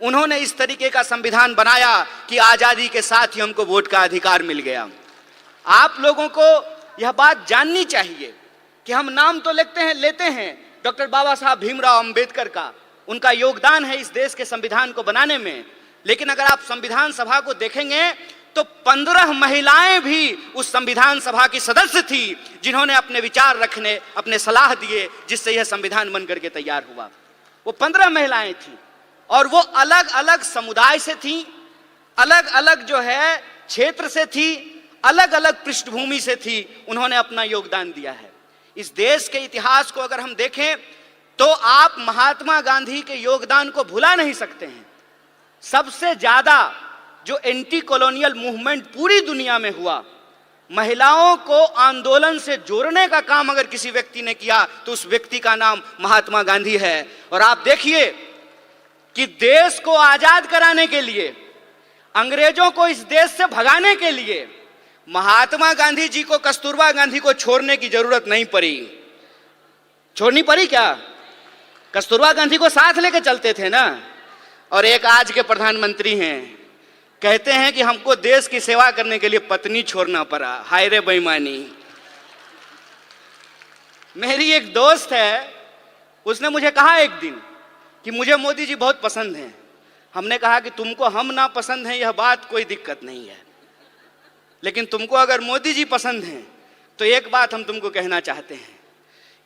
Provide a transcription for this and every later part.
उन्होंने इस तरीके का संविधान बनाया कि आजादी के साथ ही हमको वोट का अधिकार मिल गया। आप लोगों को यह बात जाननी चाहिए कि हम नाम तो लेते हैं डॉक्टर बाबा साहब भीमराव अंबेडकर का, उनका योगदान है इस देश के संविधान को बनाने में, लेकिन अगर आप संविधान सभा को देखेंगे तो 15 महिलाएं भी उस संविधान सभा की सदस्य थी, जिन्होंने अपने विचार रखने, अपने सलाह दिए, जिससे यह संविधान बनकर के तैयार हुआ। वो 15 महिलाएं थी और वो अलग अलग समुदाय से थी, अलग अलग जो है क्षेत्र से थी, अलग अलग पृष्ठभूमि से थी। उन्होंने अपना योगदान दिया है। इस देश के इतिहास को अगर हम देखें तो आप महात्मा गांधी के योगदान को भुला नहीं सकते हैं। सबसे ज्यादा जो एंटी कॉलोनियल मूवमेंट पूरी दुनिया में हुआ, महिलाओं को आंदोलन से जोड़ने का काम अगर किसी व्यक्ति ने किया तो उस व्यक्ति का नाम महात्मा गांधी है। और आप देखिए कि देश को आजाद कराने के लिए, अंग्रेजों को इस देश से भगाने के लिए महात्मा गांधी जी को कस्तूरबा गांधी को छोड़ने की जरूरत नहीं पड़ी। छोड़नी पड़ी क्या? कस्तूरबा गांधी को साथ लेके चलते थे ना। और एक आज के प्रधानमंत्री हैं, कहते हैं कि हमको देश की सेवा करने के लिए पत्नी छोड़ना पड़ा। हाय रे बेईमानी। मेरी एक दोस्त है, उसने मुझे कहा एक दिन कि मुझे मोदी जी बहुत पसंद हैं। हमने कहा कि तुमको हम ना पसंद हैं यह बात कोई दिक्कत नहीं है, लेकिन तुमको अगर मोदी जी पसंद हैं तो एक बात हम तुमको कहना चाहते हैं,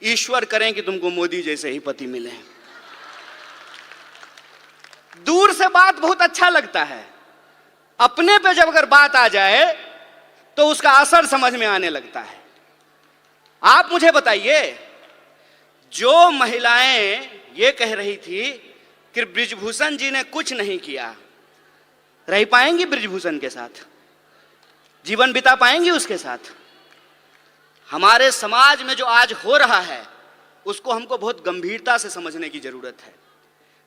ईश्वर करें कि तुमको मोदी जैसे ही पति मिले। दूर से बात बहुत अच्छा लगता है, अपने पे जब अगर बात आ जाए तो उसका असर समझ में आने लगता है। आप मुझे बताइए, जो महिलाएं ये कह रही थी कि बृजभूषण जी ने कुछ नहीं किया, रह पाएंगी बृजभूषण के साथ? जीवन बिता पाएंगी उसके साथ? हमारे समाज में जो आज हो रहा है उसको हमको बहुत गंभीरता से समझने की जरूरत है।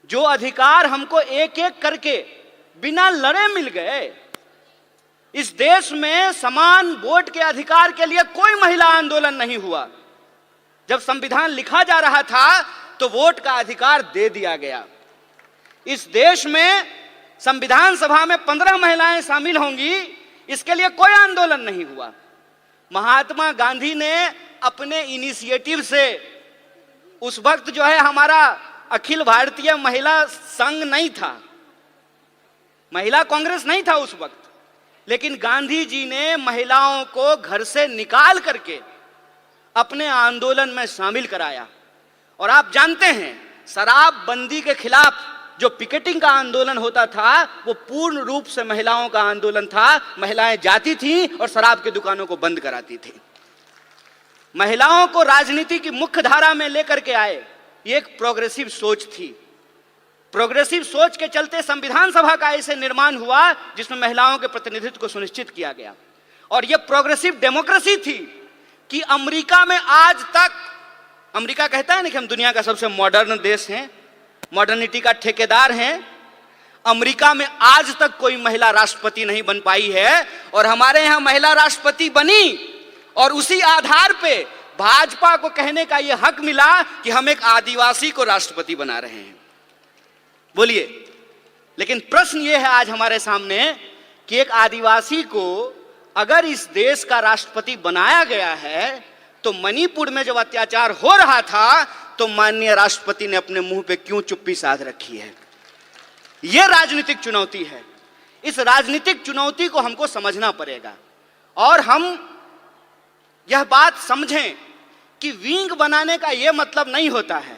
जो अधिकार हमको एक एक करके बिना लड़े मिल गए, इस देश में समान वोट के अधिकार के लिए कोई महिला आंदोलन नहीं हुआ। जब संविधान लिखा जा रहा था तो वोट का अधिकार दे दिया गया। इस देश में संविधान सभा में 15 महिलाएं शामिल होंगी, इसके लिए कोई आंदोलन नहीं हुआ। महात्मा गांधी ने अपने इनिशिएटिव से, उस वक्त जो है हमारा अखिल भारतीय महिला संघ नहीं था, महिला कांग्रेस नहीं था उस वक्त, लेकिन गांधी जी ने महिलाओं को घर से निकाल करके अपने आंदोलन में शामिल कराया। और आप जानते हैं, शराबबंदी के खिलाफ जो पिकेटिंग का आंदोलन होता था वो पूर्ण रूप से महिलाओं का आंदोलन था। महिलाएं जाती थीं और शराब की दुकानों को बंद कराती थी। महिलाओं को राजनीति की मुख्य धारा में लेकर के आए, ये एक प्रोग्रेसिव सोच थी। प्रोग्रेसिव सोच के चलते संविधान सभा का ऐसे निर्माण हुआ जिसमें महिलाओं के प्रतिनिधित्व को सुनिश्चित किया गया। और यह प्रोग्रेसिव डेमोक्रेसी थी कि अमेरिका में आज तक, अमेरिका कहता है ना कि हम दुनिया का सबसे मॉडर्न देश हैं, मॉडर्निटी का ठेकेदार हैं। अमेरिका में आज तक कोई महिला राष्ट्रपति नहीं बन पाई है, और हमारे यहाँ महिला राष्ट्रपति बनी और उसी आधार पे भाजपा को कहने का यह हक मिला कि हम एक आदिवासी को राष्ट्रपति बना रहे हैं। बोलिए, लेकिन प्रश्न यह है आज हमारे सामने कि एक आदिवासी को अगर इस देश का राष्ट्रपति बनाया गया है तो मणिपुर में जब अत्याचार हो रहा था तो माननीय राष्ट्रपति ने अपने मुंह पे क्यों चुप्पी साध रखी है? यह राजनीतिक चुनौती है। इस राजनीतिक चुनौती को हमको समझना पड़ेगा और हम यह बात समझें कि विंग बनाने का यह मतलब नहीं होता है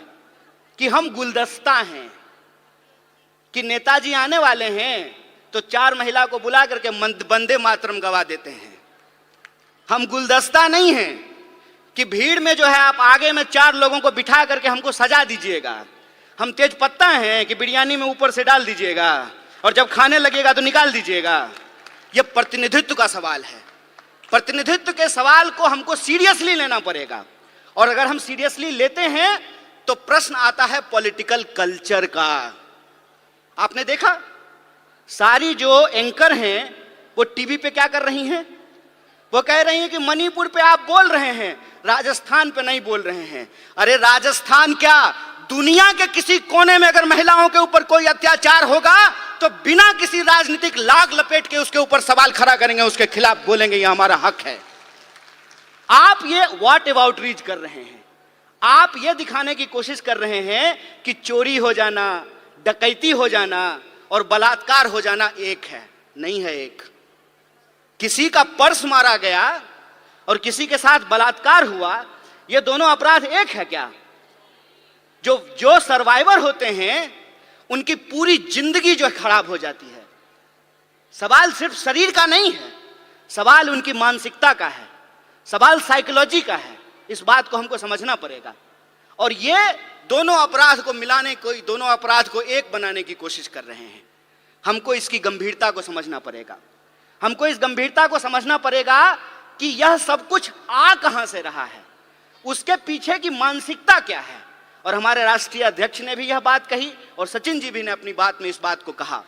कि हम गुलदस्ता हैं, कि नेताजी आने वाले हैं तो 4 महिला को बुला करके वंदे मातरम गवा देते हैं। हम गुलदस्ता नहीं हैं कि भीड़ में जो है आप आगे में 4 लोगों को बिठा करके हमको सजा दीजिएगा। हम तेज पत्ता हैं कि बिरयानी में ऊपर से डाल दीजिएगा और जब खाने लगेगा तो निकाल दीजिएगा। यह प्रतिनिधित्व का सवाल है। प्रतिनिधित्व के सवाल को हमको सीरियसली लेना पड़ेगा, और अगर हम सीरियसली लेते हैं तो प्रश्न आता है पॉलिटिकल कल्चर का। आपने देखा, सारी जो एंकर हैं वो टीवी पे क्या कर रही हैं? वो कह रही हैं कि मणिपुर पे आप बोल रहे हैं, राजस्थान पे नहीं बोल रहे हैं। अरे राजस्थान क्या, दुनिया के किसी कोने में अगर महिलाओं के ऊपर कोई अत्याचार होगा तो बिना किसी राजनीतिक लाग लपेट के उसके ऊपर सवाल खड़ा करेंगे, उसके खिलाफ बोलेंगे ये हमारा हक है। आप ये व्हाट अबाउट रीच कर रहे हैं, आप ये दिखाने की कोशिश कर रहे हैं कि चोरी हो जाना, डकैती हो जाना और बलात्कार हो जाना एक है। नहीं है एक। किसी का पर्स मारा गया और किसी के साथ बलात्कार हुआ, ये दोनों अपराध एक है क्या? जो सर्वाइवर होते हैं उनकी पूरी जिंदगी जो खराब हो जाती है। सवाल सिर्फ शरीर का नहीं है, सवाल उनकी मानसिकता का है, सवाल साइकोलॉजी का है। इस बात को हमको समझना पड़ेगा। और ये दोनों अपराध को मिलाने, कोई दोनों अपराध को एक बनाने की कोशिश कर रहे हैं। हमको इसकी गंभीरता को समझना पड़ेगा। हमको इस गंभीरता को समझना पड़ेगा कि यह सब कुछ आ कहां से रहा है, उसके पीछे की मानसिकता क्या है। और हमारे राष्ट्रीय अध्यक्ष ने भी यह बात कही और सचिन जी भी ने अपनी बात में इस बात को कहा